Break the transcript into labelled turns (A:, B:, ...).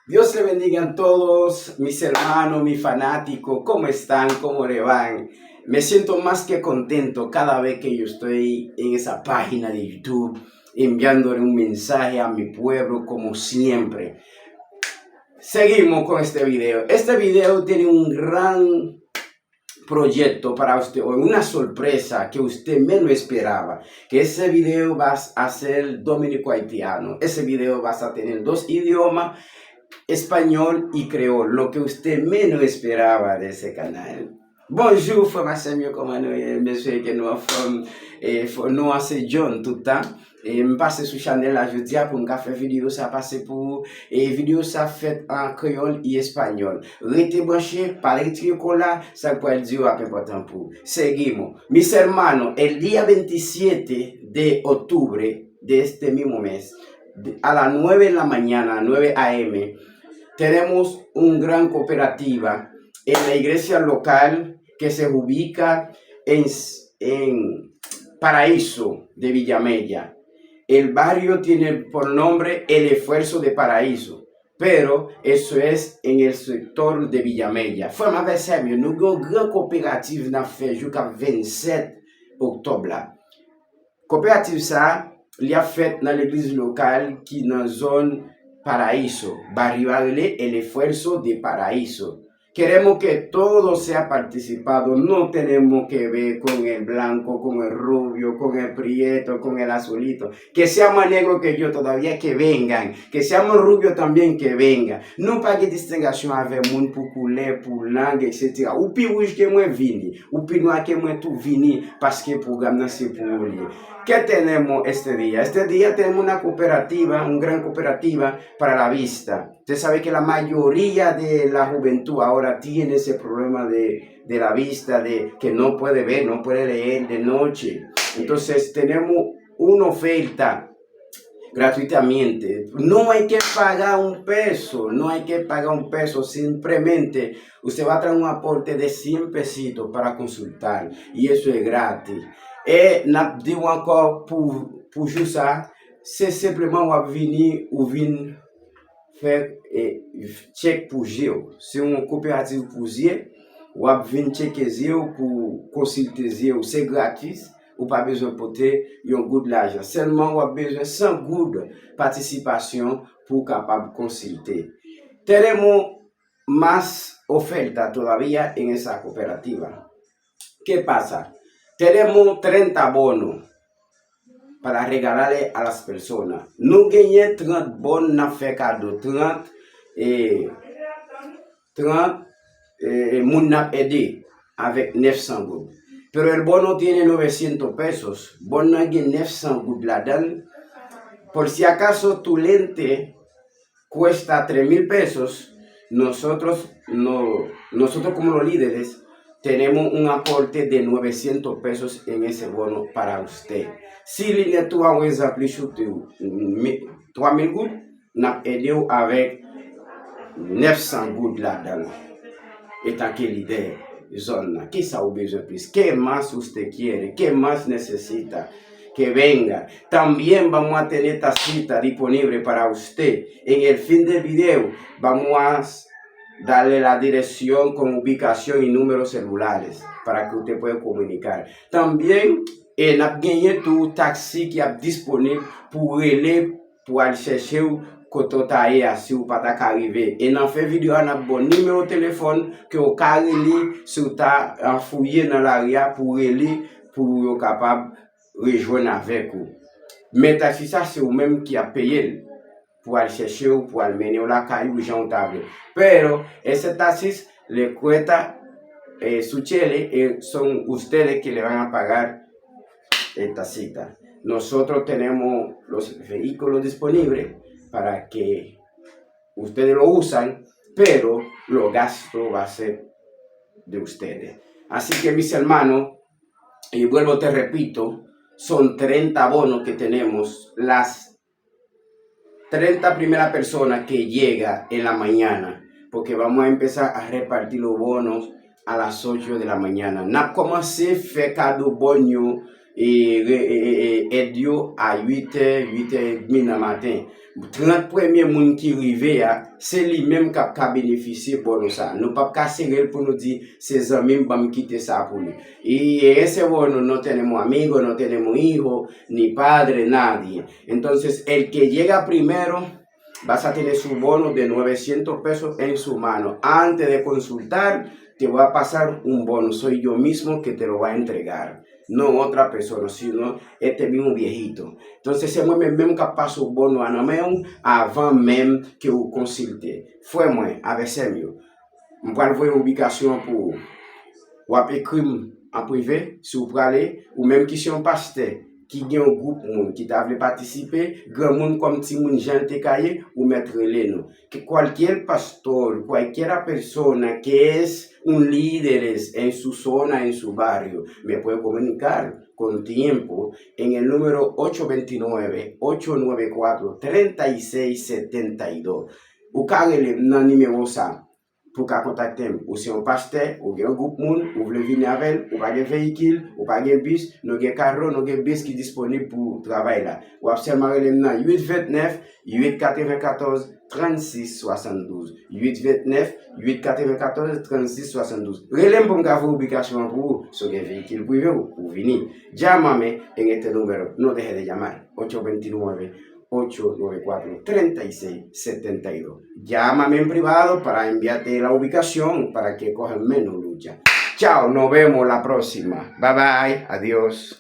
A: Dios le bendiga a todos mis hermanos, mis fanáticos. ¿Cómo están? ¿Cómo le van? Me siento más que contento cada vez que yo estoy en esa página de YouTube enviándole un mensaje a mi pueblo como siempre. Seguimos con este video. Este video tiene un gran proyecto para usted, o una sorpresa que usted menos esperaba, que ese video va a ser dominico-haitiano. Ese video va a tener dos idiomas, español y creol, lo que usted menos esperaba de ese canal. Bonjour, frère Samuel, comment monsieur que nous nous c'est John tout le temps. Et je passe sur channel là jeudi pour me faire vidéo ça passer pour vidéo ça fait en créole et espagnol. Restez branché, parlez tricola, ça peut être dur important pour. Seguimos. Mis hermanos, el día 27 de octubre de este mismo mes, a las 9 de la mañana, 9 a.m., tenemos una gran cooperativa en la iglesia local que se ubica en Paraíso de Villamella. El barrio tiene por nombre El Esfuerzo de Paraíso, pero eso es en el sector de Villamella. Fue más veces, nous avons une grande coopérative qui fait jusqu'à 27 octobre. Coopérative ça, il a fait dans l'église locale qui est dans la zone Paraíso, barrio El Esfuerzo de Paraíso. Queremos que todo sea participado, no tenemos que ver con el blanco, con el rubio, con el prieto, con el azulito. Que sea más negro que yo todavía, que vengan. Que seamos rubios también, que vengan. No pague distinción avec moun pour couleur, pour langue, etc. Ou pi rouge que moi vini, ou pi noir que moi tout vini, parce que pour gamna c'est pour lui. ¿Qué tenemos este día? Este día tenemos una cooperativa, una gran cooperativa para la vista. Usted sabe que la mayoría de la juventud ahora tiene ese problema de la vista, de que no puede ver, no puede leer de noche. Entonces tenemos una oferta gratuitamente. No hay que pagar un peso, no hay que pagar un peso. Simplemente usted va a traer un aporte de 100 pesitos para consultar y eso es gratis. Et n'a dit encore pour jouer ça, c'est simplement ou venir faire check pour Géo. C'est une coopérative pour Géo, ou venir checker Géo pour consulter Géo. C'est gratis, ou pas besoin de porter un goût de l'argent. Seulement, ou besoin de 100 goûts de participation pour capable consulter. Tenemos más oferta todavía en esa cooperativa. ¿Qué pasa? Tenemos 30 bonos para regalarle a las personas. Nous gagnons 30 bonos na fait cadeau. 30 moun na aidé avec 900 gouttes. Pero el bono tiene 900 pesos. Bono tiene 900 gouttes la-dedans. Por si acaso tu lente cuesta 3,000 pesos, nosotros como los líderes tenemos un aporte de 900 pesos en ese bono para usted. Si l'île tu as un exemple sur 3,000 gouttes, n'a aidé avec 900 gouttes là-dedans. Et tant que líder, zona, ¿qué sabe besoin plus? ¿Qué más usted quiere? ¿Qué más necesita? Que venga. También vamos a tener esta cita disponible para usted. En el fin del video vamos a darle la dirección con ubicación y números celulares para que usted pueda comunicar. También en gagné tu taxi qui est disponible pour aller chercher Kototaye si ou pas arrivé. Et dans fait vidéo on a bon numéro de téléphone que au carré si ou ta fouillé dans l'arrière pour aller pour capable rejoindre avec vous. Mais taxi ça c'est ou même qui a payé pour aller chercher ou pour aller mener la calle ou Jean Table. Pero ese taxis le cuesta su chele y son ustedes que le van a pagar esta cita. Nosotros tenemos los vehículos disponibles para que ustedes lo usan, pero los gastos va a ser de ustedes. Así que mis hermanos, y vuelvo te repito, son 30 bonos que tenemos. Las 30 primeras personas que llega en la mañana, porque vamos a empezar a repartir los bonos a las 8 de la mañana. Na commencé a faire cadeau bonio et yo à 8h, 8h30 dans matin. 30 premiers moun qui rive c'est lui-même qui a bénéficié pour ça. Nous pas casser pour nous dire ses amis vont quitter ça pour lui. Y ese bono no tenemos amigos, no tenemos hijos, ni padre, nadie. Entonces, el que llega primero vas a tener su bono de 900 pesos en su mano. Antes de consultar, te voy a pasar un bono. Soy yo mismo que te lo va a entregar. No otra persona, sino este mismo viejito. Entonces, c'est moi-même qui passe au bono à nous avant même que vous consultez. Foi moi, avec ça mieux. Je vais vous une ubication pour ou écrire en privé, si vous parlez, ou même qui sont pasteur, qui ont un groupe moun, qui t'a voulu participer, grand monde comme si moun gente caillé, ou mettre les nous. Que cualquier pastor, cualquier persona que es un líder en su zona, en su barrio, me puede comunicar con tiempo en el número 829-894-3672. Ou carrele nan numéro ça. Pour qu'à contacter ou si un pasteur ou un groupe moun ou voulez venir avec ou pas de véhicule ou pas de bus nous avons carro nous avons bus qui est disponible pour travailler là ou absolument les 829 894 36 72 829 894 36 72 relève pour me vous ubication pour sur des véhicules privés ou venir llámame en este número no deje de llamar 829 894-3672. Llámame en privado para enviarte la ubicación para que cojan menos lucha. Chao, nos vemos la próxima. Bye bye, adiós.